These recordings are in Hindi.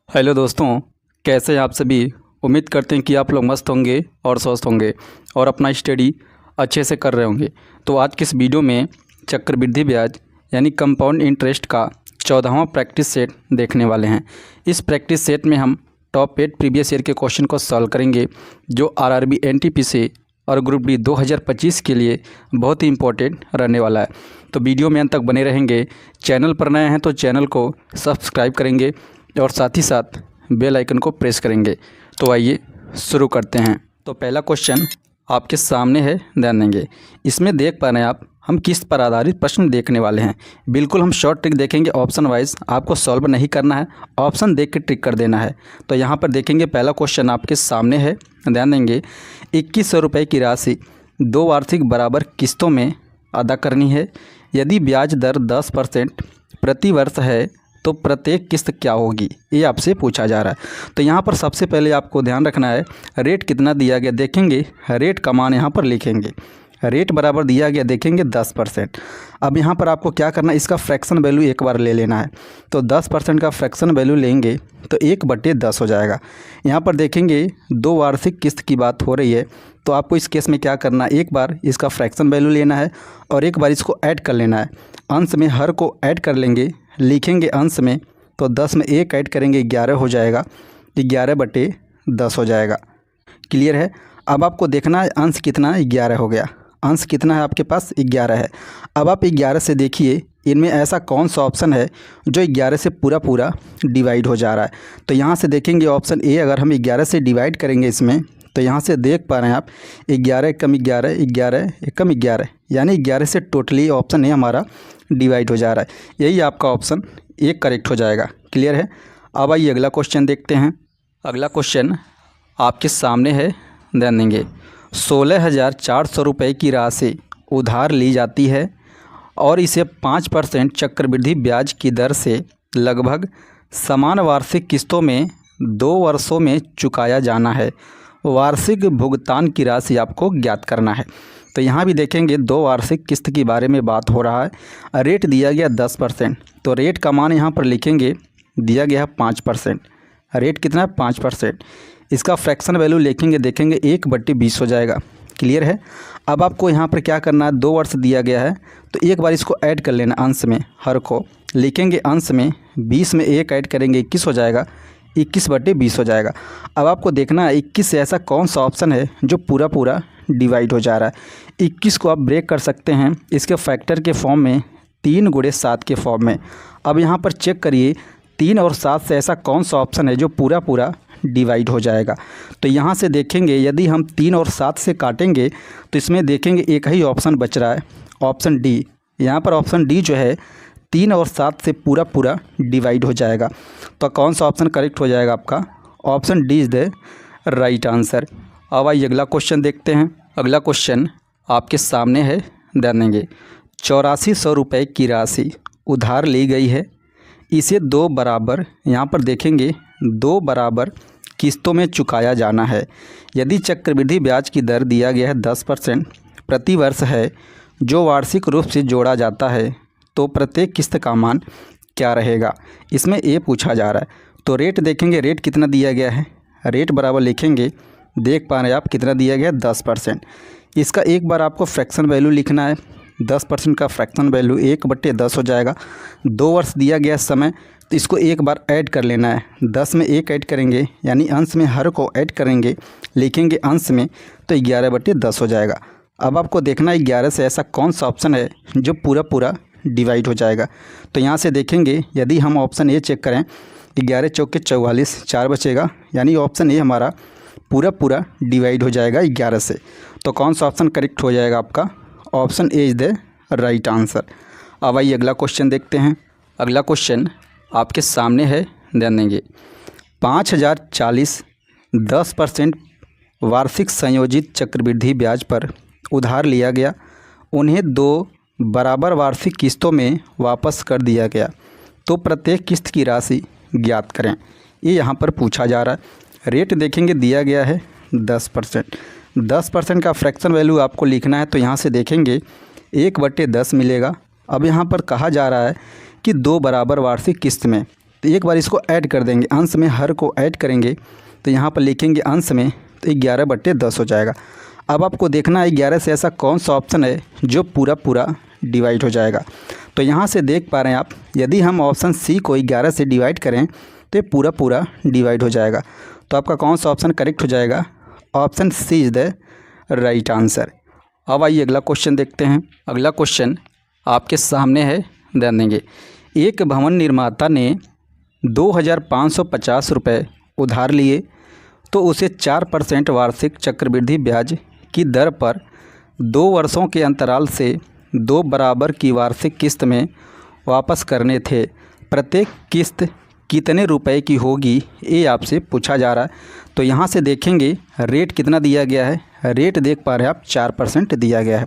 हेलो दोस्तों, कैसे हैं आप सभी। उम्मीद करते हैं कि आप लोग मस्त होंगे और स्वस्थ होंगे और अपना स्टडी अच्छे से कर रहे होंगे। तो आज की इस वीडियो में चक्रवृद्धि ब्याज यानी कंपाउंड इंटरेस्ट का 14वां प्रैक्टिस सेट देखने वाले हैं। इस प्रैक्टिस सेट में हम टॉप 8 प्रीवियस ईयर के क्वेश्चन को सॉल्व करेंगे जो आरआरबी एनटीपीसी और ग्रुप डी 2025 के लिए बहुत ही इंपॉर्टेंट रहने वाला है। तो वीडियो में अंत तक बने रहेंगे। चैनल पर नए हैं तो चैनल को सब्सक्राइब करेंगे और साथ ही साथ बेल आइकन को प्रेस करेंगे। तो आइए शुरू करते हैं। तो पहला क्वेश्चन आपके सामने है, ध्यान देंगे। इसमें देख पा रहे हैं आप, हम किस पर आधारित प्रश्न देखने वाले हैं। बिल्कुल हम शॉर्ट ट्रिक देखेंगे, ऑप्शन वाइज आपको सॉल्व नहीं करना है, ऑप्शन देख के ट्रिक कर देना है। तो यहाँ पर देखेंगे पहला क्वेश्चन आपके सामने है, ध्यान देंगे। 2100 रुपये की राशि 2 वार्षिक बराबर किस्तों में अदा करनी है। यदि ब्याज दर 10% प्रति वर्ष है तो प्रत्येक किस्त क्या होगी, ये आपसे पूछा जा रहा है। तो यहाँ पर सबसे पहले आपको ध्यान रखना है रेट कितना दिया गया, देखेंगे रेट का मान यहाँ पर लिखेंगे। रेट बराबर दिया गया, देखेंगे 10%। अब यहाँ पर आपको क्या करना है, इसका फ्रैक्शन वैल्यू एक बार ले लेना है। तो 10% का फ्रैक्शन वैल्यू लेंगे तो 1/10 हो जाएगा। यहाँ पर देखेंगे 2 वार्षिक किस्त की बात हो रही है, तो आपको इस केस में क्या करना है, एक बार इसका फ्रैक्शन वैल्यू लेना है और एक बार इसको ऐड कर लेना है। अंश में हर को ऐड कर लेंगे, लिखेंगे अंश में, तो 10 में 1 ऐड करेंगे 11 हो जाएगा, 11/10 हो जाएगा। क्लियर है। अब आपको देखना है अंश कितना है, 11 हो गया। अंश कितना है आपके पास, 11 है। अब आप 11 से देखिए इनमें ऐसा कौन सा ऑप्शन है जो 11 से पूरा डिवाइड हो जा रहा है। तो यहाँ से देखेंगे ऑप्शन ए, अगर हम 11 से डिवाइड करेंगे इसमें, तो यहाँ से देख पा रहे हैं आप 11 कम 11, 11 कम 11, यानी 11 से टोटली ऑप्शन ए हमारा डिवाइड हो जा रहा है। यही आपका ऑप्शन ए करेक्ट हो जाएगा। क्लियर है। अब आइए अगला क्वेश्चन देखते हैं। अगला क्वेश्चन आपके सामने है, ध्यान देंगे। 16,400 रुपये की राशि उधार ली जाती है और इसे 5% चक्रवृद्धि ब्याज की दर से लगभग समान वार्षिक किस्तों में 2 वर्षों में चुकाया जाना है। वार्षिक भुगतान की राशि आपको ज्ञात करना है। तो यहाँ भी देखेंगे 2 वार्षिक किस्त के बारे में बात हो रहा है। रेट दिया गया 10%, तो रेट का मान यहाँ पर लिखेंगे, दिया गया है 5%। रेट कितना है, 5%। इसका फ्रैक्शन वैल्यू लिखेंगे, देखेंगे 1/20 हो जाएगा। क्लियर है। अब आपको यहाँ पर क्या करना है, 2 वर्ष दिया गया है तो एक बार इसको ऐड कर लेना अंश में, हर को लिखेंगे अंश में, 20 में 1 ऐड करेंगे 21 हो जाएगा, 21/20 हो जाएगा। अब आपको देखना है 21 से ऐसा कौन सा ऑप्शन है जो पूरा डिवाइड हो जा रहा है। 21 को आप ब्रेक कर सकते हैं इसके फैक्टर के फॉर्म में, 3 × 7 के फॉर्म में। अब यहाँ पर चेक करिए 3 और 7 से ऐसा कौन सा ऑप्शन है जो पूरा डिवाइड हो जाएगा। तो यहाँ से देखेंगे यदि हम 3 और 7 से काटेंगे तो इसमें देखेंगे एक ही ऑप्शन बच रहा है, ऑप्शन डी। यहाँ पर ऑप्शन डी जो है 3 और 7 से पूरा डिवाइड हो जाएगा। तो कौन सा ऑप्शन करेक्ट हो जाएगा आपका, option D is the right answer. अब आइए अगला क्वेश्चन देखते हैं। अगला क्वेश्चन आपके सामने है, ध्यान देंगे। 8400 रुपये की राशि उधार ली गई है, इसे 2 बराबर, यहाँ पर देखेंगे 2 बराबर किस्तों में चुकाया जाना है। यदि चक्रवृद्धि ब्याज की दर दिया गया है 10% प्रति वर्ष है जो वार्षिक रूप से जोड़ा जाता है, तो प्रत्येक किस्त का मान क्या रहेगा, इसमें ए पूछा जा रहा है। तो रेट देखेंगे, रेट कितना दिया गया है, रेट बराबर लिखेंगे, देख पा रहे हैं आप कितना दिया गया है, 10%। इसका एक बार आपको फ्रैक्शन वैल्यू लिखना है, 10% का फ्रैक्शन वैल्यू 1/10 हो जाएगा। 2 वर्ष दिया गया समय, तो इसको एक बार ऐड कर लेना है, 10 में 1 ऐड करेंगे, यानी अंश में हर को ऐड करेंगे, लिखेंगे अंश में, तो 11/10 हो जाएगा। अब आपको देखना है 11 से ऐसा कौन सा ऑप्शन है जो पूरा डिवाइड हो जाएगा। तो यहाँ से देखेंगे यदि हम ऑप्शन ए चेक करें, 11 चौके 44, 4 बचेगा, यानी ऑप्शन ए हमारा पूरा डिवाइड हो जाएगा 11 से। तो कौन सा ऑप्शन करेक्ट हो जाएगा आपका, option A is the right answer. अब आइए अगला क्वेश्चन देखते हैं। अगला क्वेश्चन आपके सामने है, ध्यान देंगे। 5040 10% वार्षिक संयोजित चक्रवृद्धि ब्याज पर उधार लिया गया, उन्हें 2 बराबर वार्षिक किस्तों में वापस कर दिया गया, तो प्रत्येक किस्त की राशि ज्ञात करें, ये यहाँ पर पूछा जा रहा है। रेट देखेंगे दिया गया है 10%। 10% का फ्रैक्शन वैल्यू आपको लिखना है, तो यहाँ से देखेंगे 1/10 मिलेगा। अब यहाँ पर कहा जा रहा है कि 2 बराबर वार्षिक किस्त में, तो एक बार इसको ऐड कर देंगे, अंश में हर को ऐड करेंगे तो यहाँ पर लिखेंगे अंश में, तो 11/10 हो जाएगा। अब आपको देखना है 11 से ऐसा कौन सा ऑप्शन है जो पूरा पूरा डिवाइड हो जाएगा। तो यहाँ से देख पा रहे हैं आप, यदि हम ऑप्शन सी को 11 से डिवाइड करें तो ये पूरा पूरा डिवाइड हो जाएगा। तो आपका कौन सा ऑप्शन करेक्ट हो जाएगा? Option C is the right answer. अब आइए अगला क्वेश्चन देखते हैं। अगला क्वेश्चन आपके सामने है, ध्यान देंगे। एक भवन निर्माता ने 2,550 रुपये उधार लिए तो उसे 4% वार्षिक चक्रवृद्धि ब्याज की दर पर 2 वर्षों के अंतराल से 2 बराबर की वार्षिक किस्त में वापस करने थे। प्रत्येक किस्त कितने रुपए की होगी, ये आपसे पूछा जा रहा है। तो यहाँ से देखेंगे रेट कितना दिया गया है, रेट देख पा रहे हैं आप 4% दिया गया है।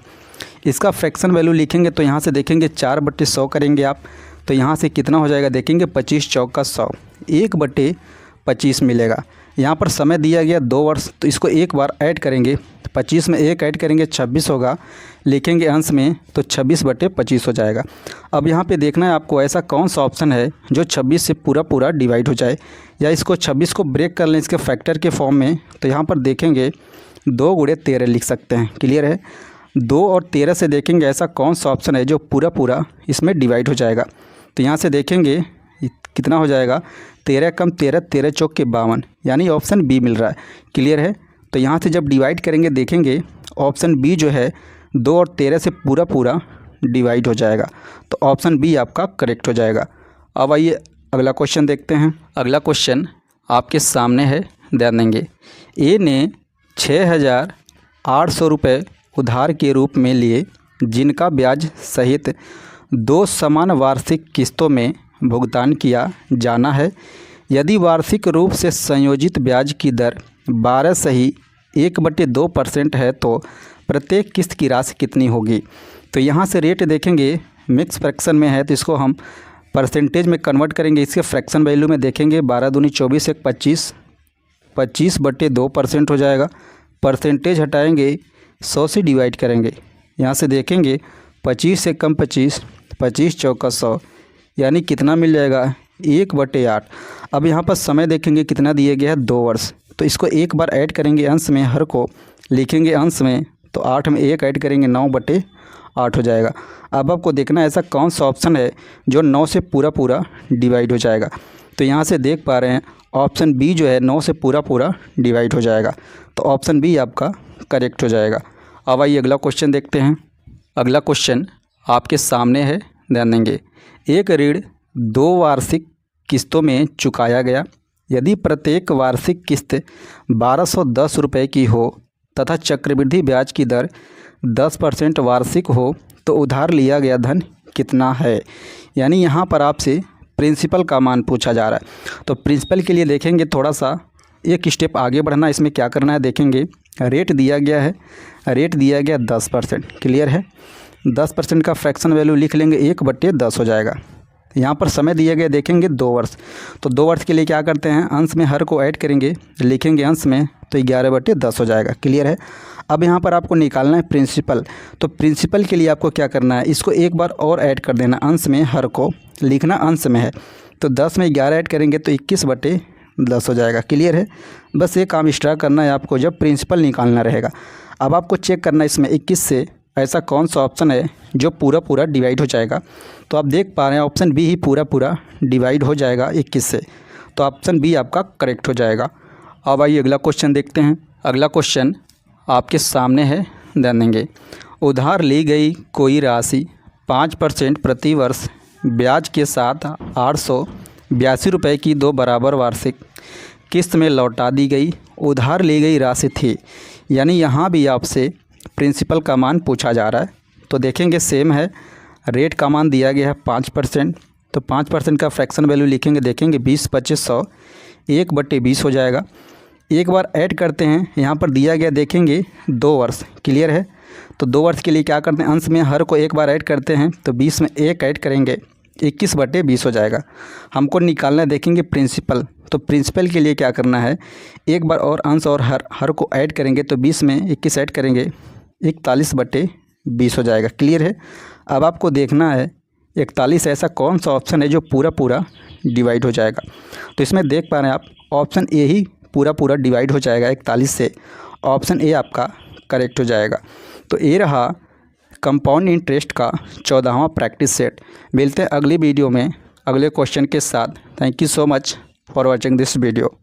इसका फ्रैक्शन वैल्यू लिखेंगे तो यहाँ से देखेंगे 4/100 करेंगे आप, तो यहाँ से कितना हो जाएगा देखेंगे 25 चौका 100, 1/25 मिलेगा। यहाँ पर समय दिया गया 2 वर्ष, तो इसको एक बार ऐड करेंगे, 25 में 1 ऐड करेंगे 26 होगा, लिखेंगे अंश में तो 26/25 हो जाएगा। अब यहाँ पे देखना है आपको ऐसा कौन सा ऑप्शन है जो 26 से पूरा पूरा डिवाइड हो जाए, या इसको 26 को ब्रेक कर लें इसके फैक्टर के फॉर्म में। तो यहाँ पर देखेंगे 2 × 13 लिख सकते हैं, क्लियर है। 2 और 13 से देखेंगे ऐसा कौन सा ऑप्शन है जो पूरा पूरा इसमें डिवाइड हो जाएगा। तो यहाँ से देखेंगे कितना हो जाएगा, 13 कम 13, 13 चौक के 52, यानी ऑप्शन बी मिल रहा है, क्लियर है। तो यहाँ से जब डिवाइड करेंगे देखेंगे ऑप्शन बी जो है 2 और 13 से पूरा पूरा डिवाइड हो जाएगा, तो ऑप्शन बी आपका करेक्ट हो जाएगा। अब आइए अगला क्वेश्चन देखते हैं। अगला क्वेश्चन आपके सामने है, ध्यान देंगे। ए ने 6,800 रुपये उधार के रूप में लिए, जिनका ब्याज सहित 2 समान वार्षिक किस्तों में भुगतान किया जाना है। यदि वार्षिक रूप से संयोजित ब्याज की दर 12 सही 1/2% है तो प्रत्येक किस्त की राशि कितनी होगी। तो यहाँ से रेट देखेंगे मिक्स फ्रैक्शन में है, तो इसको हम परसेंटेज में कन्वर्ट करेंगे। इसके फ्रैक्शन वैल्यू में देखेंगे 12 दूनी 24, 1 25, 25/2% हो जाएगा। परसेंटेज हटाएंगे 100 से डिवाइड करेंगे, यहाँ से देखेंगे 25 से कम 25, 25 चौका 100, यानी कितना मिल जाएगा 1/8। अब यहाँ पर समय देखेंगे कितना दिया गया है 2 वर्ष, तो इसको एक बार ऐड करेंगे अंश में, हर को लिखेंगे अंश में, तो 8 में 1 ऐड करेंगे 9/8 हो जाएगा। अब आपको देखना है ऐसा कौन सा ऑप्शन है जो 9 से पूरा पूरा डिवाइड हो जाएगा। तो यहाँ से देख पा रहे हैं ऑप्शन बी जो है 9 से पूरा पूरा डिवाइड हो जाएगा, तो ऑप्शन बी आपका करेक्ट हो जाएगा। अब आइए अगला क्वेश्चन देखते हैं। अगला क्वेश्चन आपके सामने है, ध्यान देंगे। एक ऋण 2 वार्षिक किस्तों में चुकाया गया। यदि प्रत्येक वार्षिक किस्त 1210 रुपये की हो तथा चक्रवृद्धि ब्याज की दर 10% वार्षिक हो तो उधार लिया गया धन कितना है। यानी यहाँ पर आपसे प्रिंसिपल का मान पूछा जा रहा है। तो प्रिंसिपल के लिए देखेंगे थोड़ा सा एक स्टेप आगे बढ़ना, इसमें क्या करना है देखेंगे। रेट दिया गया है, रेट दिया गया 10%, क्लियर है। 10% का फ्रैक्शन वैल्यू लिख लेंगे 1/10 हो जाएगा। यहाँ पर समय दिया गया देखेंगे 2 वर्ष, तो 2 वर्ष के लिए क्या करते हैं अंश में हर को ऐड करेंगे, लिखेंगे अंश में, तो 11/10 हो जाएगा, क्लियर है। अब यहाँ पर आपको निकालना है प्रिंसिपल। तो प्रिंसिपल के लिए आपको क्या करना है, इसको एक बार और ऐड कर देना, अंश में हर को लिखना अंश में है, तो 10 में 11 ऐड करेंगे तो 21/10 हो जाएगा, क्लियर है। बस ये काम एक्स्ट्रा करना है आपको जब प्रिंसिपल निकालना रहेगा। अब आपको चेक करना है इसमें 21 से ऐसा कौन सा ऑप्शन है जो पूरा पूरा डिवाइड हो जाएगा। तो आप देख पा रहे हैं ऑप्शन बी ही पूरा पूरा डिवाइड हो जाएगा 21 से, तो ऑप्शन बी आपका करेक्ट हो जाएगा। अब आइए अगला क्वेश्चन देखते हैं। अगला क्वेश्चन आपके सामने है, ध्यान देंगे। उधार ली गई कोई राशि 5% प्रति वर्ष ब्याज के साथ 882 रुपये की 2 बराबर वार्षिक किस्त में लौटा दी गई। उधार ली गई राशि थी, यानी यहाँ भी आपसे प्रिंसिपल का मान पूछा जा रहा है। तो देखेंगे सेम है, रेट का मान दिया गया है 5%, तो 5% का फ्रैक्शन वैल्यू लिखेंगे देखेंगे 20, 25, 100, 1/20 हो जाएगा। एक बार ऐड करते हैं, यहाँ पर दिया गया देखेंगे 2 वर्ष, क्लियर है। तो 2 वर्ष के लिए क्या करते हैं अंश में हर को एक बार ऐड करते हैं, तो 20 में 1 ऐड करेंगे 21/20 हो जाएगा। हमको निकालना देखेंगे प्रिंसिपल, तो प्रिंसिपल के लिए क्या करना है एक बार और अंश और हर को ऐड करेंगे, तो 20 में 21 ऐड करेंगे 41/20 हो जाएगा, क्लियर है। अब आपको देखना है 41 ऐसा कौन सा ऑप्शन है जो पूरा पूरा डिवाइड हो जाएगा। तो इसमें देख पा रहे हैं आप ऑप्शन ए ही पूरा डिवाइड हो जाएगा 41 से। ऑप्शन ए आपका करेक्ट हो जाएगा। तो ये रहा कंपाउंड इंटरेस्ट का 14वां प्रैक्टिस सेट। मिलते हैं अगली वीडियो में अगले क्वेश्चन के साथ। Thank you so much for watching this video.